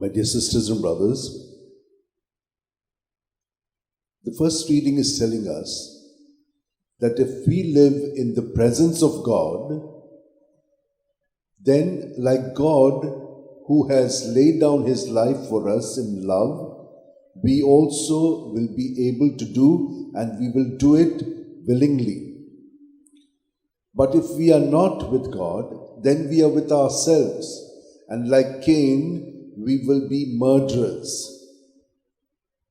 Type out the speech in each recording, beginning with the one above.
My dear sisters and brothers, the first reading is telling us that if we live in the presence of God, then like God who has laid down his life for us in love, we also will be able to do, and we will do it willingly. But if we are not with God, then we are with ourselves, and like Cain, we will be murderers.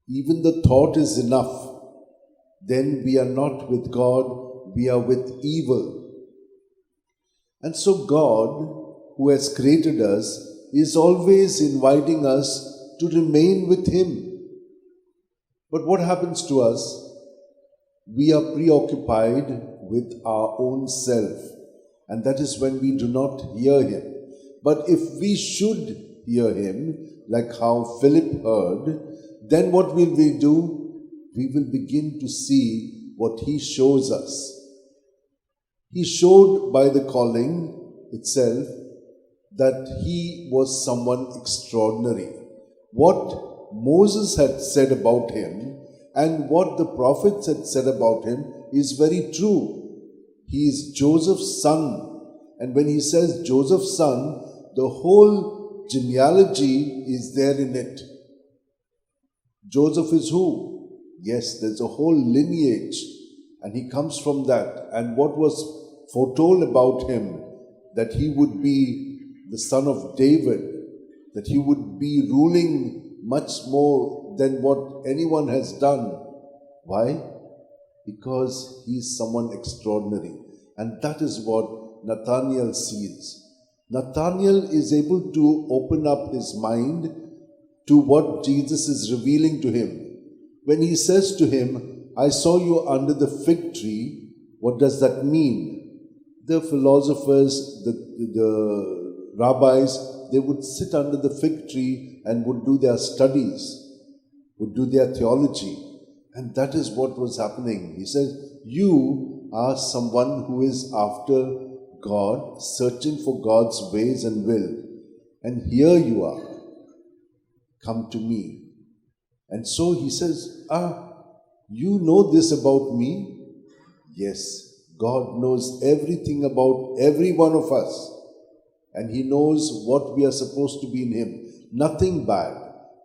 Even the thought is enough. Then we are not with God, we are with evil. And so God, who has created us, is always inviting us to remain with him. But what happens to us? We are preoccupied with our own self, and that is when we do not hear him. But if we should hear him, like how Philip heard, then what will we do? We will begin to see what he shows us. He showed by the calling itself that he was someone extraordinary. What Moses had said about him and what the prophets had said about him is very true. He is Joseph's son. And when he says Joseph's son, the whole genealogy is there in it. Joseph is who? Yes, there's a whole lineage, and he comes from that. And what was foretold about him, that he would be the son of David, that he would be ruling much more than what anyone has done. Why? Because he is someone extraordinary. And that is what Nathanael sees. Nathanael is able to open up his mind to what Jesus is revealing to him. When he says to him, I saw you under the fig tree, what does that mean? The philosophers, the rabbis, they would sit under the fig tree and would do their studies, would do their theology. And that is what was happening. He says, you are someone who is after God, searching for God's ways and will. And here you are. Come to me. And so he says, you know this about me? Yes, God knows everything about every one of us. And he knows what we are supposed to be in him. Nothing bad.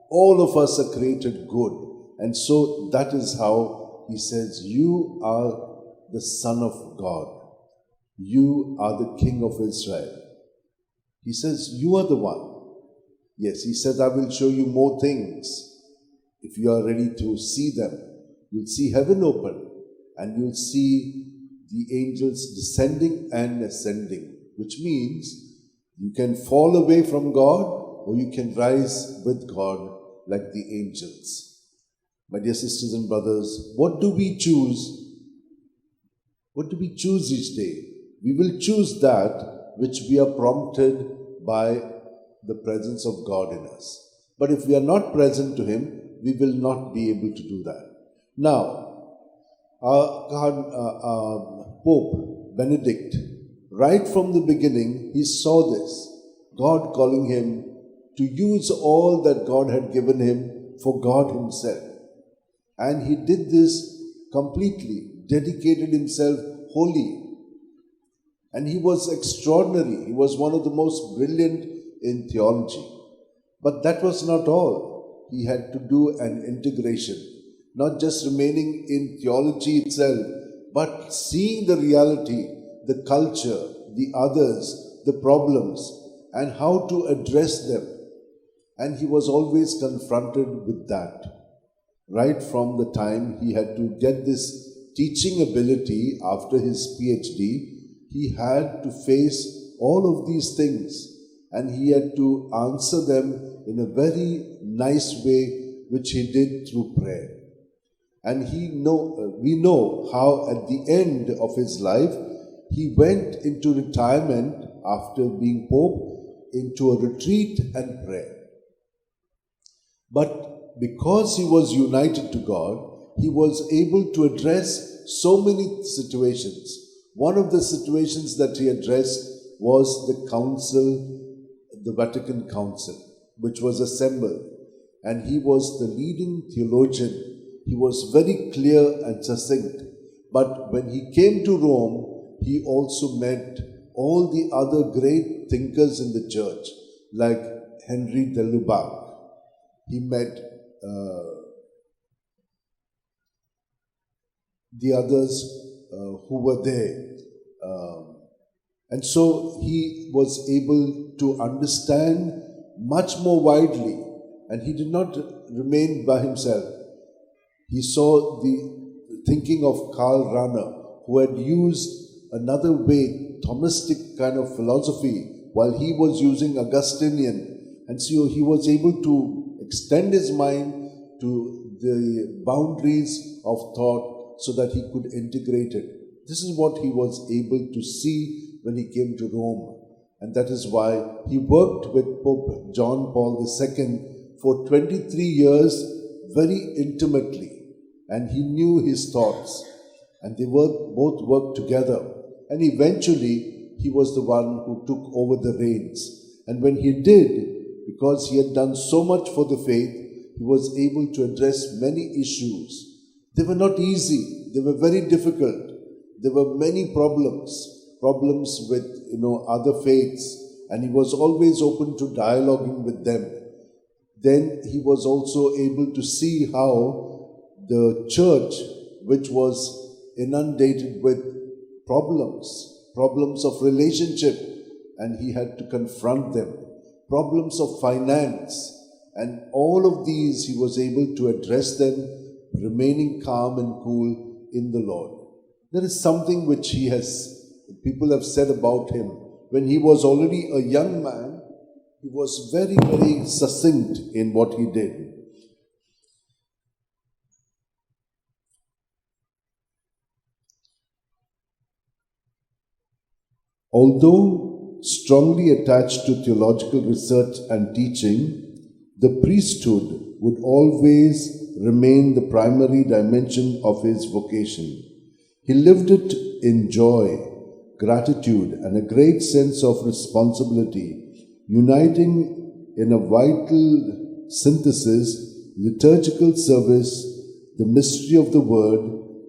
All of us are created good. And so that is how he says, you are the Son of God. You are the King of Israel. He says, you are the one. Yes, he says, I will show you more things. If you are ready to see them, you'll see heaven open, and you'll see the angels descending and ascending, which means you can fall away from God or you can rise with God like the angels. My dear sisters and brothers, what do we choose? What do we choose each day? We will choose that which we are prompted by the presence of God in us. But if we are not present to him, we will not be able to do that. Now, Pope Benedict, right from the beginning, he saw this. God calling him to use all that God had given him for God himself. And he did this completely, dedicated himself wholly. And he was extraordinary. He was one of the most brilliant in theology. But that was not all. He had to do an integration, not just remaining in theology itself, but seeing the reality, the culture, the others, the problems, and how to address them. And he was always confronted with that. Right from the time he had to get this teaching ability after his PhD, he had to face all of these things. And he had to answer them in a very nice way, which he did through prayer. And we know how at the end of his life, he went into retirement after being Pope, into a retreat and prayer. But because he was united to God, he was able to address so many situations. One of the situations that he addressed was the Vatican Council. which was assembled, and he was the leading theologian. He was very clear and succinct. But when he came to Rome, he also met all the other great thinkers in the church, like Henry de Lubac. He met the others who were there. And so he was able to understand much more widely, and he did not remain by himself. He saw the thinking of Karl Rahner, who had used another way, Thomistic kind of philosophy, while he was using Augustinian. And so he was able to extend his mind to the boundaries of thought so that he could integrate it. This is what he was able to see when he came to Rome. And that is why he worked with Pope John Paul II for 23 years very intimately. And he knew his thoughts. And they both worked together. And eventually, he was the one who took over the reins. And when he did, because he had done so much for the faith, he was able to address many issues. They were not easy. They were very difficult. There were many problems with other faiths, and he was always open to dialoguing with them. Then he was also able to see how the church, which was inundated with problems of relationship, and he had to confront them, problems of finance, and all of these he was able to address them, remaining calm and cool in the Lord. There is something which people have said about him. When he was already a young man, he was very, very succinct in what he did. Although strongly attached to theological research and teaching, the priesthood would always remain the primary dimension of his vocation. He lived it in joy, gratitude, and a great sense of responsibility, uniting in a vital synthesis liturgical service, the mystery of the Word,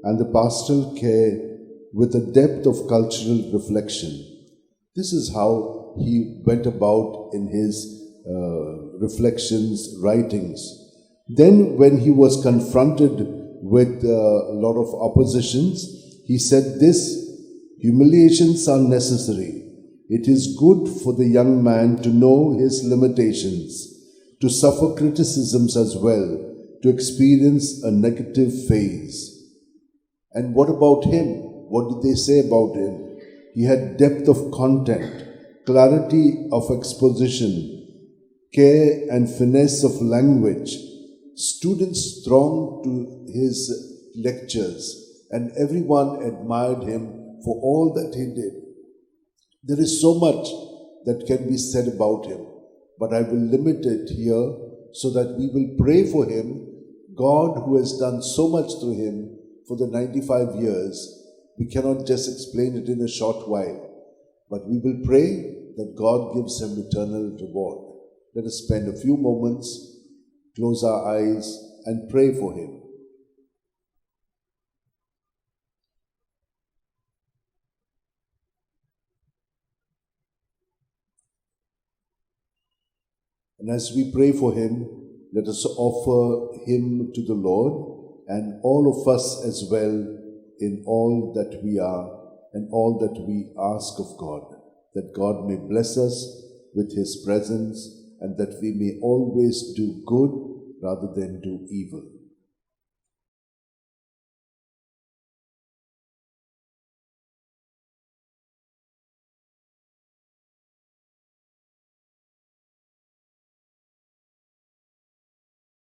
and the pastoral care with a depth of cultural reflection. This is how he went about in his reflections, writings. Then when he was confronted with a lot of oppositions, he said this: humiliations are necessary. It is good for the young man to know his limitations, to suffer criticisms as well, to experience a negative phase. And what about him? What did they say about him? He had depth of content, clarity of exposition, care and finesse of language. Students thronged to his lectures, and everyone admired him for all that he did. There is so much that can be said about him, but I will limit it here so that we will pray for him. God, who has done so much through him for the 95 years, we cannot just explain it in a short while, but we will pray that God gives him eternal reward. Let us spend a few moments, close our eyes, and pray for him. And as we pray for him, let us offer him to the Lord and all of us as well in all that we are and all that we ask of God, that God may bless us with his presence and that we may always do good rather than do evil.